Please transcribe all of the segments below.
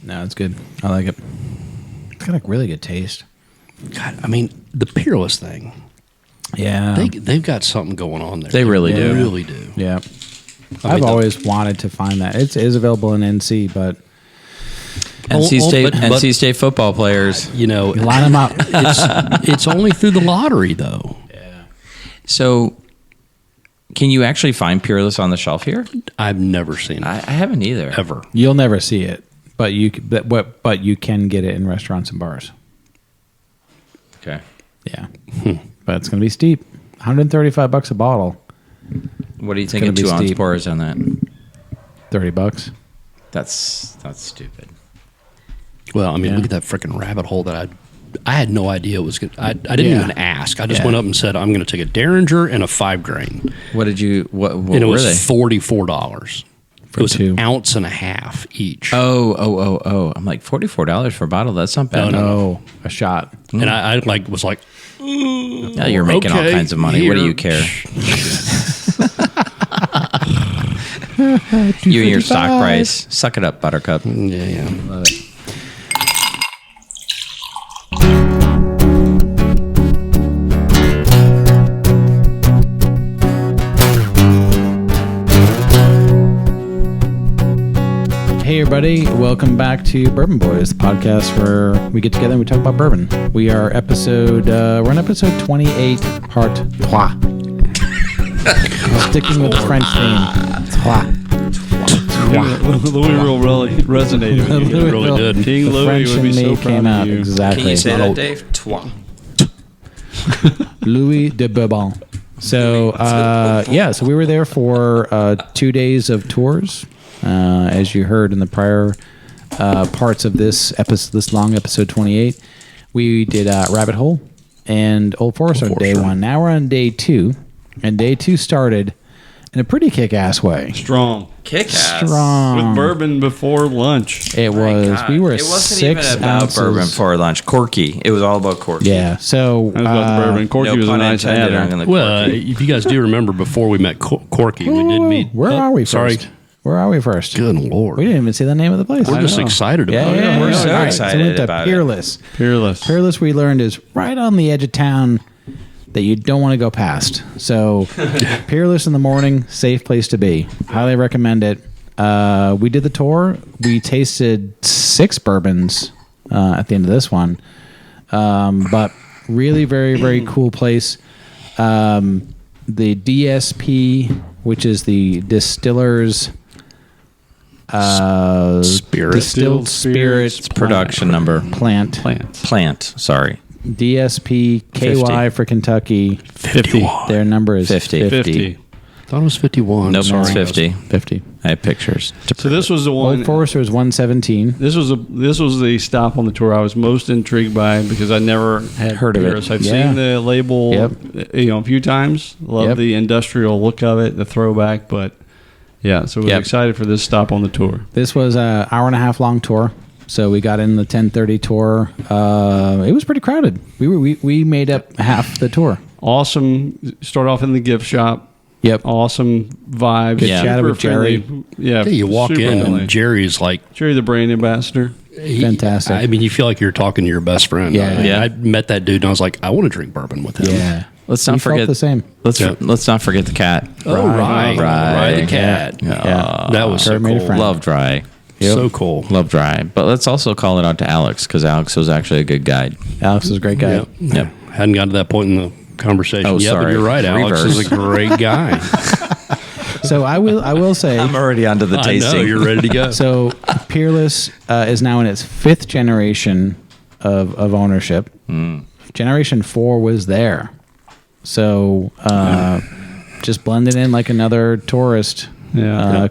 No, it's good. I like it. It's got a really good taste. God, I mean, the Peerless thing. Yeah. They've got something going on there. They really do. They really do. Yeah. I've always wanted to find that. It is available in NC, but NC State football players, line them up. It's only through the lottery, though. Yeah. So, can you actually find Peerless on the shelf here? I've never seen it. I haven't either. Ever. You'll never see it, but you can get it in restaurants and bars. Okay. Yeah. But it's going to be steep. $135 a bottle. What do you think of 2 ounce pours on that? $30. That's stupid. Well, I mean, look at that freaking rabbit hole that I had no idea it was good. I didn't even ask. I just went up and said, I'm going to take a Derringer and a 5 grain. What did you, what and it were was they? $44. It was 2. an ounce and a half each. Oh. I'm like, $44 for a bottle? That's not bad. No. A shot. And I was like, Yeah, you're making all kinds of money. Here. What do you care? You and your stock price. Suck it up, Buttercup. Yeah. Love it. Hey everybody, welcome back to Bourbon Boys, the podcast where we get together and we talk about bourbon. We are we're on episode 28, part 3. Sticking with the French theme. Louis will really resonate with you. It really did. King The Louis French would in be so me proud came of out you. exactly. Can you say that, Dave? Trois. Louis de Bourbon. So, so we were there for 2 days of tours. As you heard in the prior parts of this long episode 28, we did Rabbit Hole and Old Forester on day 1. Now we're on day 2, and day 2 started in a pretty kick-ass way. Strong. Kick-ass. Strong. With bourbon before lunch. It was. God. We were It wasn't 6 even about ounces. bourbon for lunch. Corky. It was all about Corky. Yeah. So That was about the bourbon. Corky No was a pun nice intended adder. on the Well, Corky. if you guys do remember, before we met Corky, we did meet. Where are we first? Sorry. Where are we first? Good Lord. We didn't even say the name of the place. We're just know. excited Yeah, about yeah, it. We're yeah. so All right, excited we went to about it. Peerless. Peerless. Peerless, we learned, is right on the edge of town that you don't want to go past. So, Peerless in the morning, safe place to be. Highly recommend it. We did the tour. We tasted 6 bourbons at the end of this one. But really, very, very cool place. The DSP, which is the Distillers Distilled Spirits Production number. Plant. Sorry. DSP KY for Kentucky. 50. Their number is 50. 50. I thought it was 51. Nope, Sorry, it's guys. 50. 50. I have pictures. So this was the one. Old Forester was 117. This was the stop on the tour I was most intrigued by because I never had Heard of it. Peerless. I've Yeah. seen the label, a few times. Love Yep. the industrial look of it, the throwback. But yeah, so I was excited for this stop on the tour. This was an hour and a half long tour. So we got in the 10:30 tour. It was pretty crowded. We made up half the tour. Awesome. Start off in the gift shop. Yep. Awesome vibes. Good chat with Jerry. Yeah. Yeah, you walk super in friendly. and Jerry's like, Jerry, the brand ambassador. Fantastic. I mean, you feel like you're talking to your best friend. Yeah. Yeah. I met that dude and I was like, I want to drink bourbon with him. Yeah. Let's not We felt forget the same. Let's not forget the cat. Oh, right. Right. the cat. Yeah. That was so Kurt made a cool. friend. Love Dry. So cool. Love Dry. But let's also call it out to Alex because Alex was actually a good guide. Alex was a great guy. Yep. Hadn't gotten to that point in the conversation Oh, yet, but sorry. you're right. Alex Reverse. is a great guy. So I will say. I'm already onto the I tasting. know. You're ready to go. So Peerless is now in its 5th generation of ownership. Generation 4 was there. So just blended in like another tourist.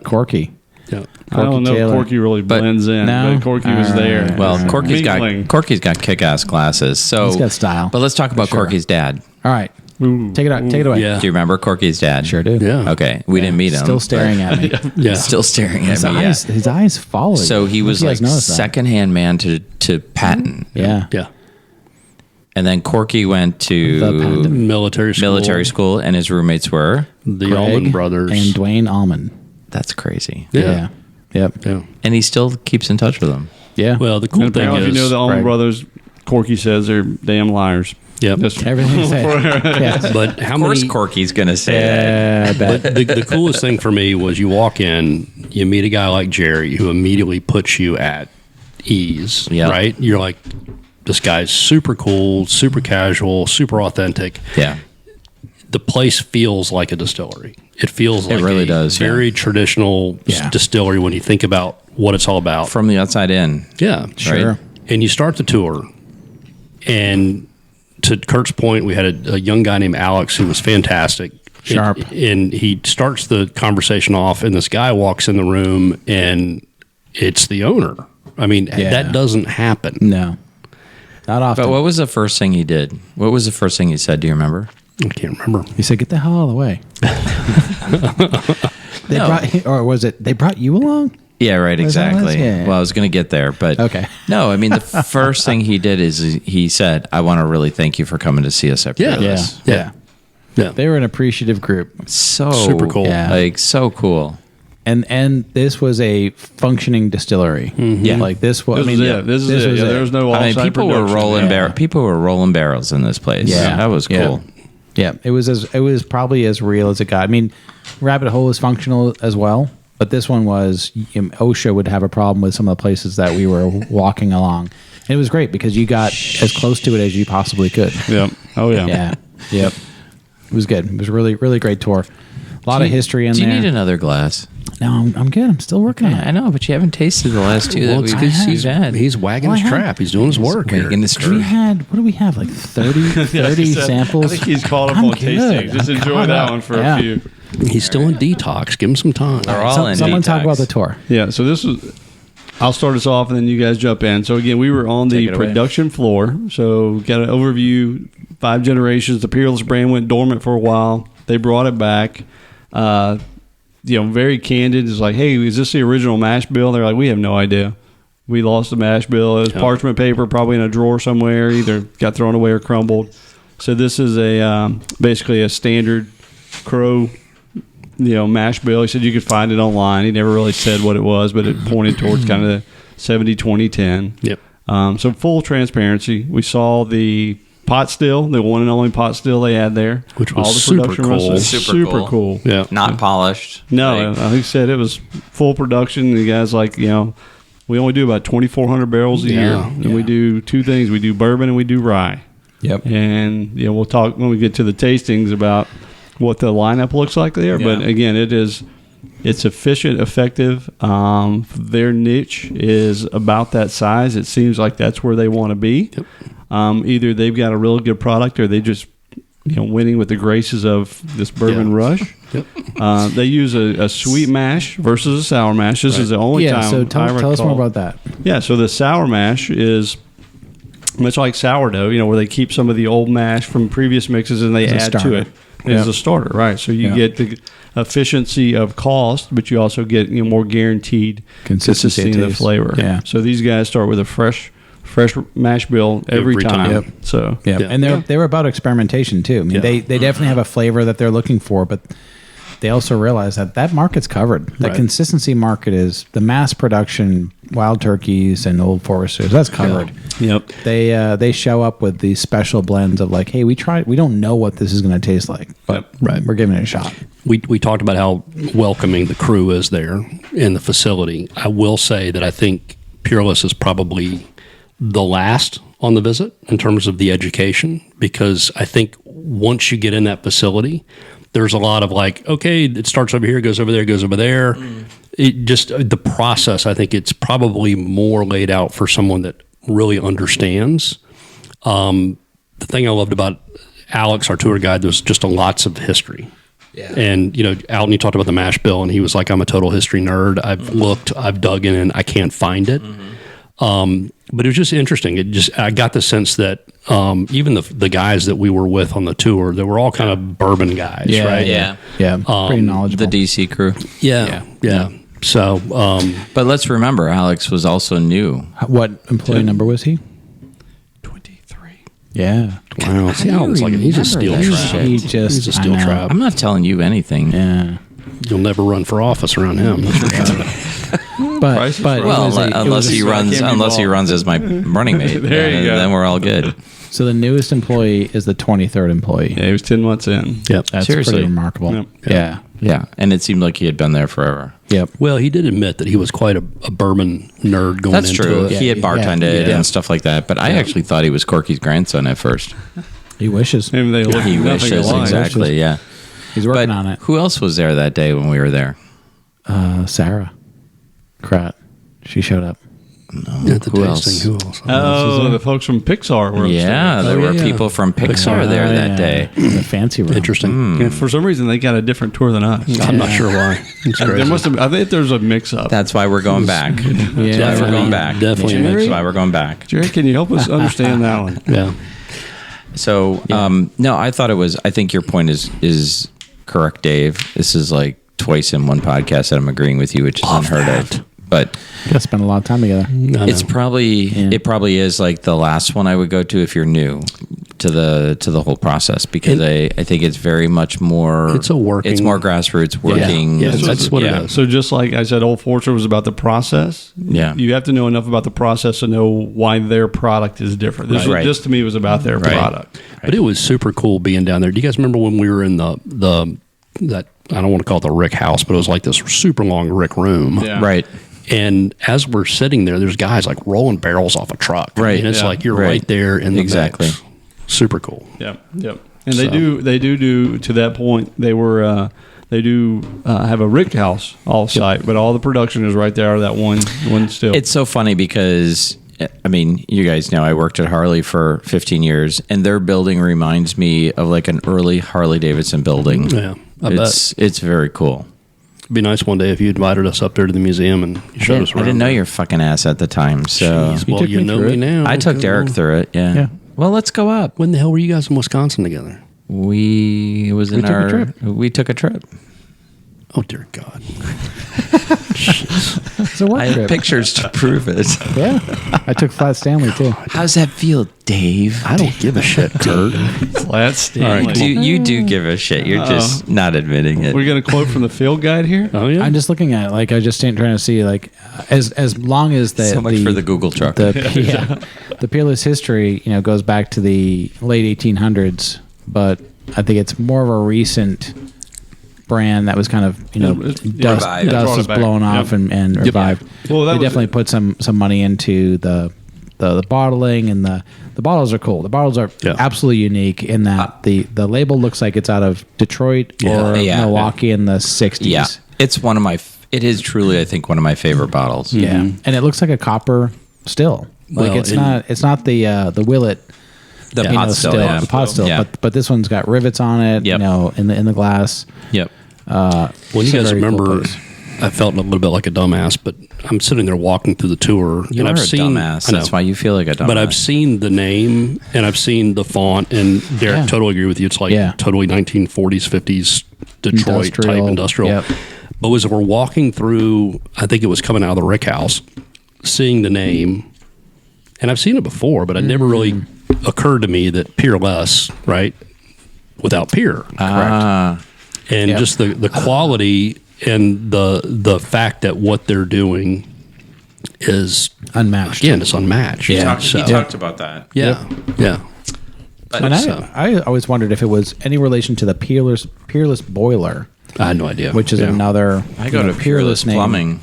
Corky. Yeah. I don't know Taylor. if Corky really But- blends in, No? but Corky was All there. right. Well, Corky's Mingling. got kick-ass glasses. So He's got style. But let's talk about Sure. Corky's dad. All right. Ooh. Take it away. Yeah. Do you remember Corky's dad? Sure do. Yeah. Okay, we didn't meet him. Still staring at me. Yeah. He's still staring at me. His eyes followed. So he was like secondhand man to Patton. Yeah. Yeah. And then Corky went The Patton. to Military school. and his roommates were. The Greg Allman Brothers. and Dwayne Allman. That's crazy. Yeah. Yep. Yeah. And he still keeps in touch with them. Yeah. Well, the cool And thing apparently, is, if you know the Allman Right. Brothers, Corky says they're damn liars. Yep. Just- Everything you say. Yes. But how Of course, many? Corky's going to say that. But But the coolest thing for me was you walk in, you meet a guy like Jerry who immediately puts you at ease. Yeah. Right? You're like, this guy's super cool, super casual, super authentic. Yeah. The place feels like a distillery. It feels like really a does, yeah. very traditional Yeah. distillery when you think about what it's all about. From the outside in. Yeah. Sure. Right? And you start the tour, and to Kurt's point, we had a young guy named Alex who was fantastic. Sharp. And he starts the conversation off, and this guy walks in the room, and it's the owner. I mean, Yeah. that doesn't happen. no, not often. But what was the first thing he did? What was the first thing he said? Do you remember? I can't remember. He said, "Get the hell out of the way." They No. brought, or was it they brought you along? Yeah, right, Was that what it was? exactly. Yeah. Well, I was going to get there, but Okay. No, I mean, the first thing he did is he said, I want to really thank you for coming to see us at Yeah. Peerless. Yeah. Yeah. They were an appreciative group, So Super cool. Yeah. Like, so cool. and this was a functioning distillery. Yeah. like this was. This I mean, was it. This is it. was Yeah, there was no I mean, offsite people were production. rolling Yeah. people were rolling barrels in this place. Yeah. That was Yeah. cool. Yeah, it was probably as real as it got. I mean, Rabbit Hole was functional as well, but this one was OSHA would have a problem with some of the places that we were walking along. And it was great because you got as close to it as you possibly could. Yep. Oh, yeah. Yeah, yep. It was good. It was a really, really great tour. A lot of history in Do you there. need another glass? No, I'm good. I'm still working on I it. know, but you haven't tasted the last two Well, that it's we've because had. he's wagging Well, I his had- trap. He's doing his work here. Wagging his We trap. had, what do we have, like 30 samples? I think he's caught up I'm on good. tasting. Just I'm enjoy caught that up. one for Yeah. a few. He's still in detox. Give him some time. They're all in Someone talk detox. about the tour. Yeah, so this was. I'll start us off and then you guys jump in. So again, we were on the Take it away. production floor. So got an overview. 5 generations. The Peerless brand went dormant for a while. They brought it back. Very candid. It's like, hey, is this the original mash bill? They're like, we have no idea. We lost the mash bill. It was parchment paper, probably in a drawer somewhere. Either got thrown away or crumbled. So this is basically a standard Crow, mash bill. He said you could find it online. He never really said what it was, but it pointed towards kind of the 70-20-10. Yep. So full transparency. We saw the pot still, the one and only pot still they had there, Which was super cool. runs, Super super cool. cool. Yeah. Not polished. No, Like, he said it was full production. The guys like we only do about 2,400 barrels a year, and we do two things: we do bourbon and we do rye. Yep. And we'll talk when we get to the tastings about what the lineup looks like there. Yeah. But again, it's efficient, effective. Their niche is about that size. It seems like that's where they want to be. Yep. Either they've got a really good product, or they just winning with the graces of this bourbon rush. Yep. They use a sweet mash versus a sour mash. This is the only Yeah, time. so I tell us more recall- about that. Yeah, so the sour mash is much like sourdough, where they keep some of the old mash from previous mixes and they As a add to starter. it as Yeah. a starter, right? So you Yeah. get the efficiency of cost, but you also get more guaranteed Consistency consistency in the taste. flavor. Yeah. So these guys start with a fresh mash bill every Every time. time. Yep. So Yeah, Yeah. and they were about experimentation too. I mean, Yeah. they definitely have a flavor that they're looking for, but they also realize that market's covered. The Right. consistency market is the mass production Wild Turkeys and Old Foresters. That's covered. Yep. They show up with these special blends of like, hey, we don't know what this is going to taste like, but we're giving it a shot. We talked about how welcoming the crew is there in the facility. I will say that I think Peerless is probably the last on the visit in terms of the education, because I think once you get in that facility, there's a lot of like, okay, it starts over here, goes over there, goes over there. It just, the process, I think it's probably more laid out for someone that really understands. The thing I loved about Alex, our tour guide, was just lots of history. Yeah. And, Alton, you talked about the mash bill, and he was like, I'm a total history nerd. I've looked, I've dug in, and I can't find it. But it was just interesting. I got the sense that even the guys that we were with on the tour, they were all kind of bourbon guys, right? Yeah. Pretty knowledgeable. The DC crew. Yeah. So, But let's remember, Alex was also new. What employee number was he? 23. Yeah, wow. See, Alton's like, he's a steel remember that trap. shit. He just He's a steel I know. trap. I'm not telling you anything. Yeah. You'll never run for office around him. That's for sure. But- prices but- for Well, was a- it unless was a- he so I runs, can't be unless he involved. runs as my running mate, There you go. then we're all good. So the newest employee is the 23rd employee. Yeah, he was 10 months in. Yep. That's Seriously. pretty remarkable. Yep. Yeah. Yeah, and it seemed like he had been there forever. Yep. Well, he did admit that he was quite a bourbon nerd going That's into true. it. He had bartended Yeah. and stuff like that. But I actually thought he was Corky's grandson at first. He wishes. Maybe they look He nothing wishes alike. exactly. Yeah, He's working but on it. who else was there that day when we were there? Sarah Krat. She showed up. At the Who tasting. else? Who else? Oh, the folks from Pixar were Yeah, there were yeah. people from Pixar there that day. The fancy room. Interesting. Yeah, for some reason, they got a different tour than us. I'm not sure why. It's There crazy. must have. I think there's a mix-up. That's why we're going back. Yeah. That's why we're Definitely. going back. Definitely a That's mix-up. why we're going back. Jerry, can you help us understand that one? Yeah. So, no, I thought it was. I think your point is correct, Dave. This is like twice in one podcast that I'm agreeing with you, which is unheard of. But Gotta spend a lot of time together. it's probably it probably is like the last one I would go to if you're new to the whole process, because I think it's very much more. It's a working- It's more grassroots working. Yeah, that's what it is. So just like I said, Old Forester was about the process. Yeah. You have to know enough about the process to know why their product is different. Right. This to me was about their Right. product. But it was super cool being down there. Do you guys remember when we were in that I don't want to call it the Rick house, but it was like this super long Rick room. Yeah. Right. And as we're sitting there, there's guys like rolling barrels off a truck. Right. And it's Yeah. like you're Right. right there in the Exactly. mix. Super cool. Yep. Yep. And So- they do to that point. They do have a Rick house off site, but all the production is right there out of that one still. It's so funny because, I mean, you guys know I worked at Harley for 15 years, and their building reminds me of like an early Harley Davidson building. Yeah, I It's very cool. It'd be nice one day if you invited us up there to the museum and you showed us I around. didn't know your fucking ass at the time, so Jeez, well, took you me know through me it. now. I took Derek through it. Yeah. Yeah. Well, let's go up. When the hell were you guys in Wisconsin together? We took a trip. We took a trip. Oh dear God! It's a work I have trip. pictures to prove it. Yeah. I took Flat Stanley too. How's that feel, Dave? I don't give a shit, Kurt. Flat Stanley. You do give a shit. You're just not admitting it. We're going to quote from the field guide here. Oh yeah. I'm just looking at it, like I just trying to see like as long as the So much for the Google truck. the Peerless history goes back to the late 1800s, but I think it's more of a recent brand that was kind of Revived. dust Brought dust it was back. blown off Yep. and revived. Well, that they was definitely it. put some money into the bottling, and the bottles are cool. The bottles are Yeah. absolutely unique in that the label looks like it's out of Detroit or Yeah. Milwaukee in the 60s. Yeah, it's one of my. It is truly, I think, one of my favorite bottles. Yeah, and it looks like a copper still. Like Well, it's not the Willet. The pot still. Yeah. The pot still. Yeah. But this one's got rivets on it. Yep. In the glass. Yep. Well, you It's a guys very cool remember, place. I felt a little bit like a dumbass, but I'm sitting there walking through the tour, You and are I've a seen. dumbass. I know, That's why you feel like a dumbass. but I've seen the name and I've seen the font, and Derek, Yeah. totally agree with you. It's like Yeah. totally 1940s, 50s Detroit type industrial. Yep. But as we're walking through, I think it was coming out of the Rick House, seeing the name, and I've seen it before, but it never really occurred to me that Peerless, right, without peer, Ah, and Yep. just the quality and the fact that what they're doing is Unmatched. again it's unmatched. Yeah. he talked about that. Yeah, yeah. And So- I always wondered if it was any relation to the Peerless Boiler, I had no idea. which is Yeah. another. I go to Peerless name. Plumbing.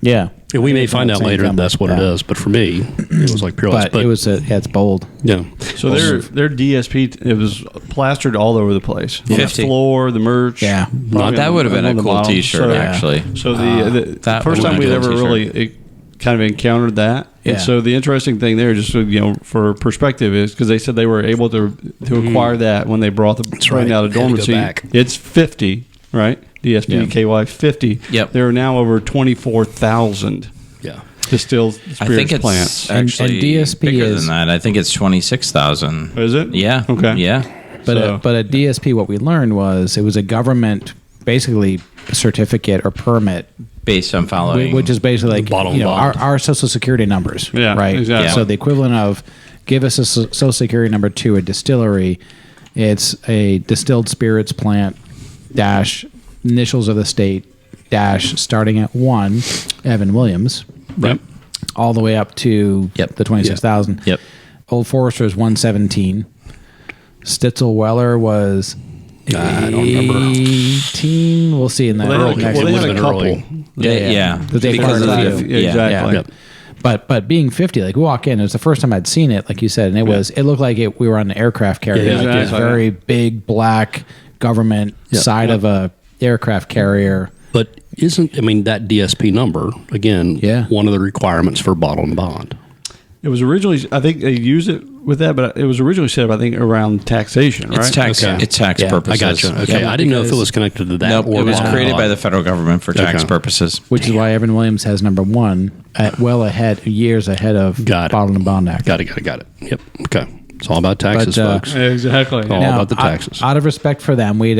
Yeah. Yeah, we may find out Same later if family. that's what it Yeah. is, but for me, it was like Peerless. But it was it's bold. yeah. So their DSP, it was plastered all over the place. The 50. floor, the merch. Yeah. Probably That would have been on a the cool bottom. T-shirt, So- actually. So the that first would time have we'd been a ever T-shirt. really kind of encountered that. Yeah. And so the interesting thing there, just so, for perspective, is because they said they were able to acquire that when they brought the brand right. out of They had to go dormancy. back. It's 50, right? DSP Yeah. KY 50. Yep. There are now over 24,000 Yeah. distilled I spirits think it's plants. actually and DSP bigger is- than that. I think it's 26,000. Is it? Yeah. Okay. Yeah. But So- but a DSP, what we learned was it was a government basically certificate or permit, Based on following. which is basically like Bottom our, bond. our social security numbers. Yeah, right. exactly. So the equivalent of give us a social security number to a distillery, it's a distilled spirits plant dash initials of the state dash starting at 1, Evan Williams, Yep. all the way up to the 26,000. Yep. Old Forester was 117. Stitzel Weller was I don't remember. 18. We'll see in that Well, next they It had would've a been couple. early. Yeah. Because of the- Yeah, exactly. Yep. But being 50, like we walk in, it was the first time I'd seen it, like you said, and it looked like we were on an aircraft carrier, Yeah, like this exactly. very big black government side of a aircraft carrier. But that DSP number, again, Yeah. one of the requirements for bottle and bond? It was originally, I think they used it with that, but it was originally set up, I think, around taxation, right? It's tax. Okay. It's tax Yeah, I purposes. I gotcha. Okay. Yeah, I didn't know if it because- was connected to that. Nope. or It was bottle and created by bond. the federal government for tax Okay. purposes. Which is why Evan Williams has number 1, years ahead of Got it. Bottled and Bond Act. Got it. Yep. Okay. It's all about taxes, But, folks. Exactly. All about the out- taxes. Out of respect for them, we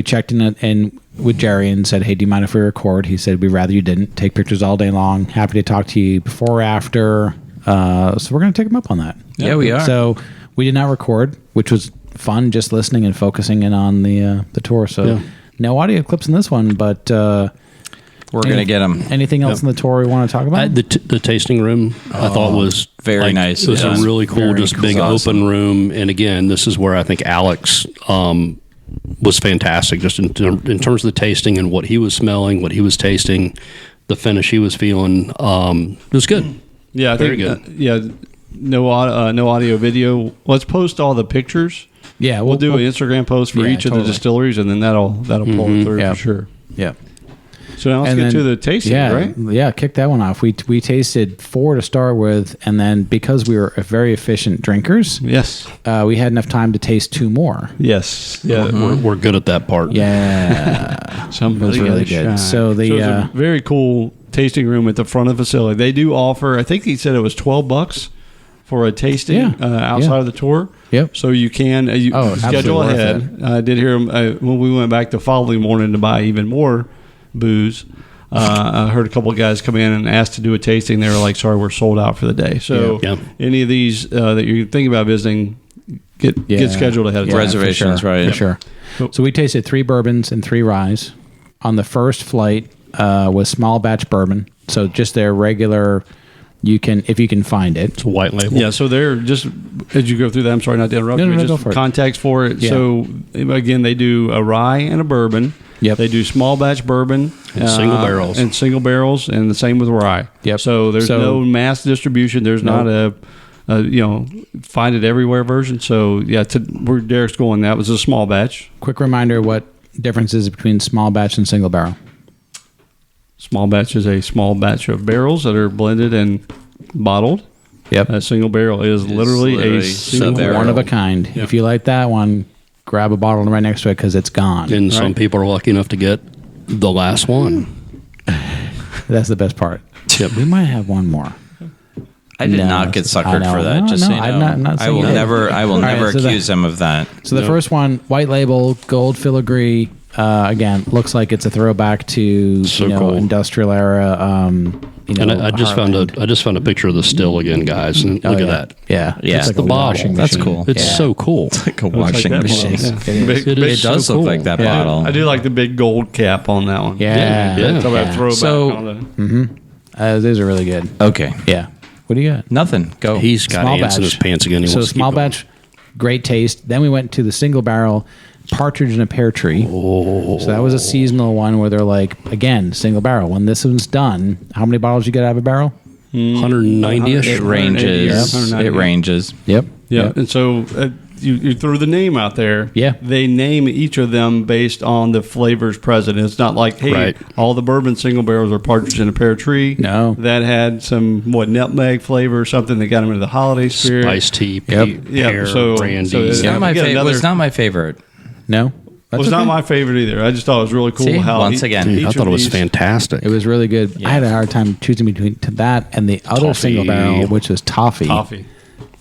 checked in with Jerry and said, "Hey, do you mind if we record?" He said, "We'd rather you didn't. Take pictures all day long. Happy to talk to you before or after." So we're going to take him up on that. Yeah, we are. So we did not record, which was fun, just listening and focusing in on the tour. So no audio clips in this one, but We're going to get them. anything else in the tour we want to talk about? The tasting room I thought was very nice. It was Yeah. a really cool, Very just cool. big It was open room. And again, this is where I think Alex was fantastic, just in terms of the tasting and what he was smelling, what he was tasting, the finish he was feeling. It was good. Yeah, I Very think, good. no audio, video. Let's post all the pictures. Yeah, We'll do an Instagram post for Yeah, each of totally. the distilleries, and then that'll pull it through Yeah. for sure. Yeah. So now let's And get to then- the tasting, yeah, right? Yeah, kick that one off. We tasted 4 to start with, and then because we were very efficient drinkers, Yes. we had enough time to taste 2 more. Yes. Yeah. We're good at that part. Yeah, Somebody It was really gotta good. shine. So the, it's a very cool tasting room at the front of the facility. They do offer, I think he said it was $12 for a tasting Yeah. outside Yeah. of the tour. Yep. So you can Oh, schedule absolutely worth ahead. I did hear him when we went back the following morning to buy even more booze. I heard a couple of guys come in and asked to do a tasting. They were like, "Sorry, we're sold out for the day." So Yeah. any of these that you're thinking about visiting, get scheduled ahead of time. Reservations, for sure, right. For sure. So we tasted 3 bourbons and 3 ryes. On the first flight was small batch bourbon. So just their regular, if you can find it. It's a white label. Yeah, so they're just as you go through that. I'm sorry not to interrupt No, you. no, Just go for it. context for it. Yeah. So again, they do a rye and a bourbon. Yep. They do small batch bourbon And single barrels. and single barrels, and the same with rye. Yep. So there's So- no mass distribution. There's not a find it everywhere version. So yeah, where Derek's going, that was a small batch. Quick reminder: what difference is between small batch and single barrel? Small batch is a small batch of barrels that are blended and bottled. Yep. A single barrel is literally a single sub-barrel. One of a kind. If you like that one, grab a bottle right next to it because it's gone. And some Right. people are lucky enough to get the last one. That's the best part. Yep. We might have one more. I did No, not get I suckered know. for that. No, just no, so you know. I'm not I saying will you did. never. I will All right, never so accuse them of that. So the first one, white label, gold filigree. Again, looks like it's a throwback to So cool. industrial era. And I just Heartland. found a picture of the still again, guys. And Oh, look yeah. at that. Yeah, Yeah. It's like The a bottle. washing That's machine. cool. It's Yeah. so cool. Like a Looks like washing that machine. bottle. It is. Big- It It is does so look cool. like that Yeah. bottle. I do like the big gold cap on that one. Yeah, Yeah. Talk about throwback So- on the. those are really good. Okay. Yeah, what do you got? Nothing. Go. He's got Small ants in batch. his pants again. He So wants to keep small going. batch, great taste. Then we went to the single barrel partridge in a pear tree. Oh. So that was a seasonal one where they're like, again, single barrel. When this one's done, how many bottles you get out of a barrel? 190-ish. it ranges. Yep. It ranges. Yep. Yeah, Yep. and so you threw the name out there. Yeah. They name each of them based on the flavors present. It's not like, hey, Right. all the bourbon single barrels are partridge in a pear tree. No. That had some, nutmeg flavor or something that got them into the holiday spirit. Spiced tea, Yep. Yeah, pear, so- brandy. so It's Yeah, not my we got favorite. It was another- not my favorite. No? It was not my favorite either. I just thought it was really cool See? how Once again. Dude, I each thought of it was these- fantastic. It was really good. I had a hard time choosing between that and the other Toffee. single barrel, which was toffee. Toffee.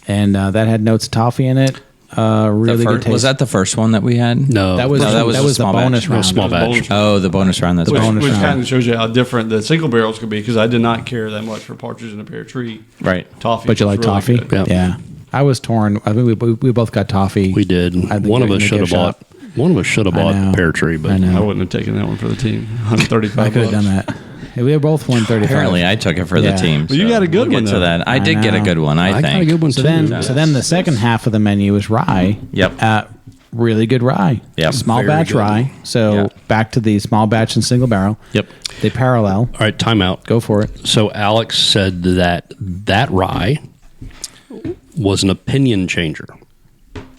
And that had notes of toffee in it. Really good taste. Was that the first one that we had? no, That was No, that was a the small bonus batch. round. small batch. Oh, the bonus round. That's Which, right. bonus which round. kind of shows you how different the single barrels could be because I did not care that much for partridge in a pear tree. Right. Toffee. But you was like really toffee? good. Yeah. Yeah. I was torn. I think we both got toffee. We did. I think One of we us can should give have it a bought One of us should have I bought know. Pear Tree, but I know. I wouldn't have taken that one for the team. 135. I could have done that. Yeah, we were both 135. Apparently, I took it for Yeah. the team. Well, you got a good we'll one, get to though. that. I did get a know. good one, I think. got a good one So too. then the second half of the menu is rye. Yep. Really good rye. Yep. Small Very batch good. rye. So Yeah. back to the small batch and single barrel. Yep. They parallel. All right, time out. Go for it. So Alex said that rye was an opinion changer.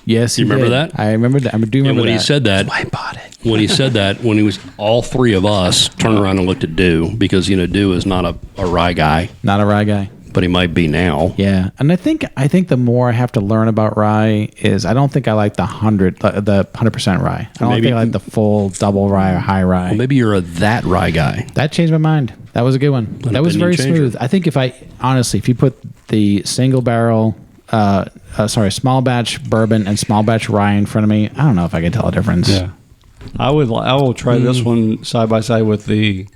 Yes, You he remember did. that? I remember that. I do And remember when that. he said that, I bought it. when he said that, when he was all three of us turned around and looked at Dew because Dew is not a rye guy, Not a rye guy. but he might be now. Yeah, and I think the more I have to learn about rye is I don't think I like the 100% rye. I don't Maybe- think I like the full double rye or high rye. Well, maybe you're a that rye guy. That changed my mind. That was a good one. That was opinion very changer. smooth. I think if you put the single barrel, small batch bourbon and small batch rye in front of me, I don't know if I can tell a difference. Yeah. I will try this one side by side with the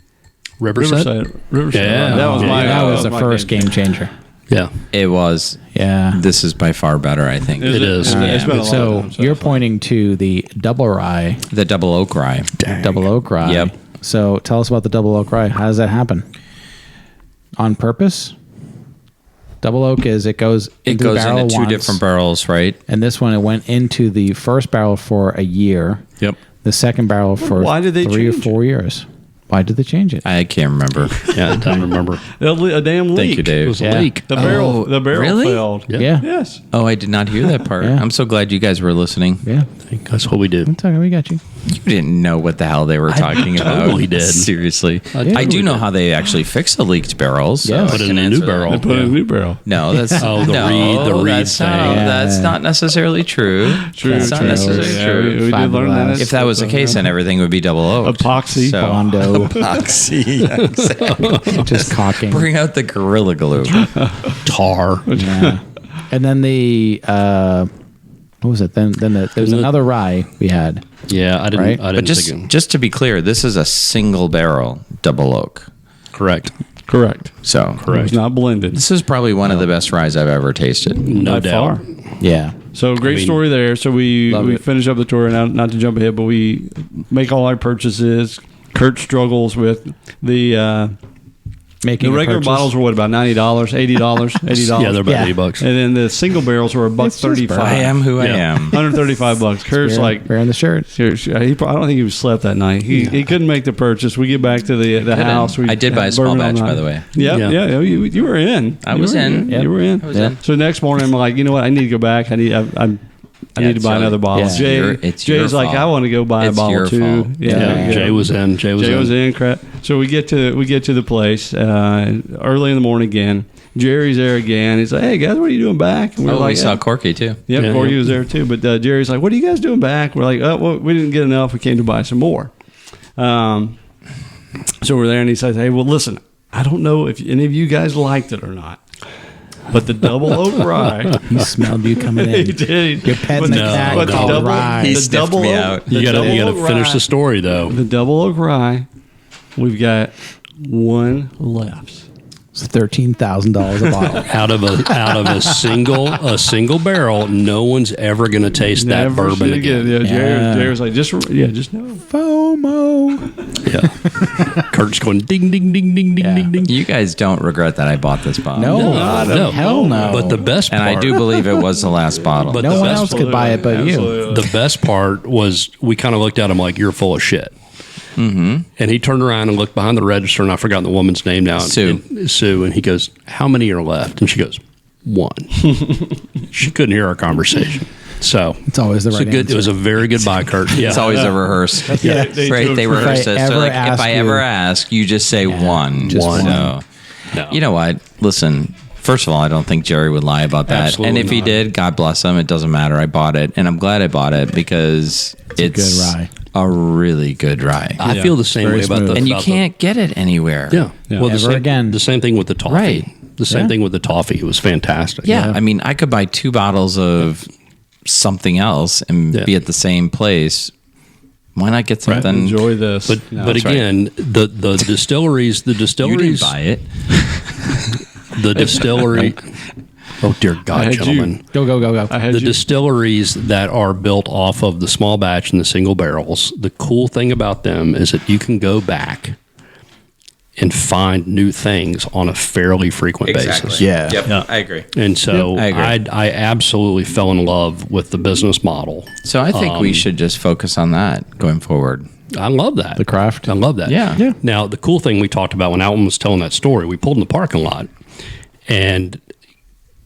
Riverside? Riverside. Yeah. That was my. that was the my first game changer. Yeah. It was. Yeah. This is by far better, I think. It is. It's been a long So time, you're pointing to the double rye, The double oak rye. double oak rye. Yep. So tell us about the double oak rye. How does that happen? On purpose? Double oak is it goes It into goes the barrel into two once, different barrels, right? and this one it went into the first barrel for a year. Yep. The second barrel for Why did they 3 or change 4 years. Why did they change it? I can't remember. Yeah, I don't remember. A damn leak. Thank you, It Dave. was Yeah. a leak. The barrel. The barrel really? failed. Yeah. Yes. Oh, I did not hear that part. Yeah. I'm so glad you guys were listening. Yeah. That's what we do. I'm talking. We got you. You didn't know what the hell they were talking about. totally did. Seriously. I I totally do know did. how they actually fix the leaked barrels. So Yeah. I Put it can in a new answer that. barrel. Put in a new barrel. No, that's Oh, the no, reed that's thing. not, Yeah. that's not necessarily true. True. That's not True. necessarily Yeah, true. we did learn that. If that was the case, then everything would be double oak. Epoxy. Bondo. Epoxy. Exactly. Just caulking. Bring out the Gorilla Glue. Tar. Yeah. And then what was it? Then there's another rye we had. Yeah, I didn't. Right? I But didn't think. just to be clear, this is a single barrel double oak. Correct. Correct. So It was not blended. this is probably one of the best ryes I've ever tasted. No By doubt. far. Yeah. So great mean, story there. So we love it. finish up the tour, not to jump ahead, but we make all our purchases. Kurt struggles with the Making the a regular purchase. bottles were what, about $90, $80, $80. Yeah, they're about Yeah. $80. And then the single barrels were $135. I am who I Yeah. am. $135. Kurt's like, wearing the shirt. I don't think he slept that night. He couldn't make the purchase. We get back to the house. I did buy a small batch, by the way. Yeah, Yeah. yeah. You were in. I You was were in. Yep. You were in. I was in. So next morning, I'm like, you know what? I need to go back. I need to buy another bottle. Yeah. It's your Jay's like, fault. I want to go buy a It's bottle your too. fault. Yeah, Jay was in. Jay was in. Crap. So we get to the place early in the morning again. Jerry's there again. He's like, "Hey guys, what are you doing back?" And we're Oh, like, we saw Corky too. Yep, Yeah, Corky yeah. was there too. But Jerry's like, "What are you guys doing back?" We're like, "Oh, well, we didn't get enough. We came to buy some more." So we're there, and he says, "Hey, well, listen, I don't know if any of you guys liked it or not, but the double oak rye." He smelled you coming in. He did. You're petting the cat. But the called double, rye. He the sniffed double me oak, out. the You double gotta oak finish rye- the story though. The double oak rye, we've got one left. It's $13,000 a bottle. Out of a single barrel, no one's ever going to taste that Never bourbon should again. Yeah, Yeah. Jerry was like, just no. FOMO. Yeah. Kurt's going ding ding ding ding ding Yeah. ding ding. You guys don't regret that I bought this bottle. No, hell no. But the best part, And I do believe it was the last bottle. But no the one best else could buy it but you. Absolutely. the best part was we kind of looked at him like, "You're full of shit." Mm-hmm. And he turned around and looked behind the register, and I've forgotten the woman's name now. Sue. And he goes, "How many are left?" And she goes, "1." She couldn't hear our conversation. So It's always the right It was a very good buy, Kurt. Yeah. It's always a rehearse. Yeah. Right, they rehearse If I it. So ever like, if ask I you- ever ask, you just say one. just So, one. No. you know what? Listen, first of all, I don't think Jerry would lie about that. Absolutely and if he not. did, God bless him. It doesn't matter. I bought it, and I'm glad I bought it because it's good rye. a really good rye. I feel the same Very way about smooth. the and you about can't get it anywhere. The, yeah. Well, Ever again. The same thing with the toffee. Right. The same Yeah. thing with the toffee. It was fantastic. Yeah, I mean, I could buy 2 bottles of something else and Yeah. be at the same place. Why not get Right. something? Enjoy this. But No, but that's right. again, the distilleries You didn't buy it. the distillery Oh, dear God, had gentlemen. Go. I had The you. distilleries that are built off of the small batch and the single barrels, the cool thing about them is that you can go back and find new things on a fairly frequent basis. Yeah. Yep. Yeah. I agree. And so I agree. I absolutely fell in love with the business model. So I think we should just focus on that going forward. I love that. The craft. I love that. Yeah. Now, the cool thing we talked about when Alton was telling that story, we pulled in the parking lot and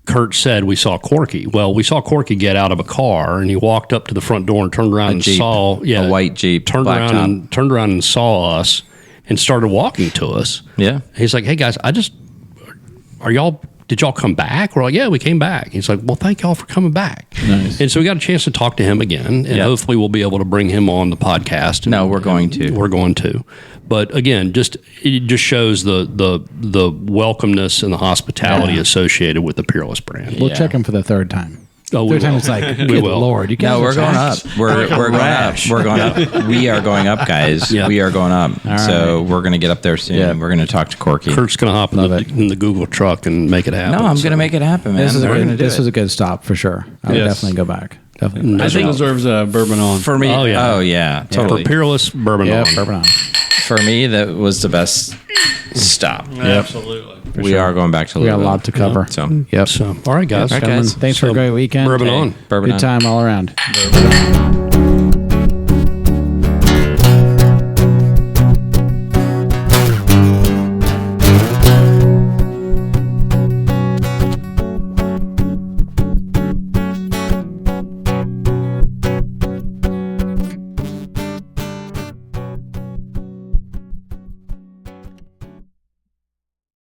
Kurt said we saw Corky. Well, we saw Corky get out of a car and he walked up to the front door and turned around and Jeep. saw A white Jeep, turned black around top. turned around and saw us and started walking to us. Yeah. He's like, "Hey guys, did y'all come back?" We're like, "Yeah, we came back." He's like, "Well, thank y'all for coming back." Nice. And so we got a chance to talk to him again, and Yeah. hopefully we'll be able to bring him on the podcast. No, we're going to. We're going to. But again, it just shows the welcomeness and the hospitality associated with the Peerless brand. We'll Yeah. check him for the third time. Oh, we Third time will. it's like, We good will. Lord, you guys No, are we're going up. fast. We're going up. rash. We're going up. We are going up, guys. Yeah. We are going up. All So right. we're going to get up there soon. Yeah. We're going to talk to Corky. Kurt's going to hop Love in the Google truck and make it happen. No, I'm So- going to make it happen, man. This We're gonna do this it. was a good stop for sure. I would Yes. definitely go back. Definitely. No I think doubt. deserves a bourbon on. For me, Oh, yeah. oh yeah, For totally. Peerless Bourbon. Yeah, on. bourbon on. For me, that was the best stop. Absolutely. We are going back to We got a Louisville. lot to cover. So Yep. So, all right, guys. All right, guys. Thanks for a So, great weekend. Bourbon on. Bourbon Good on. time all around.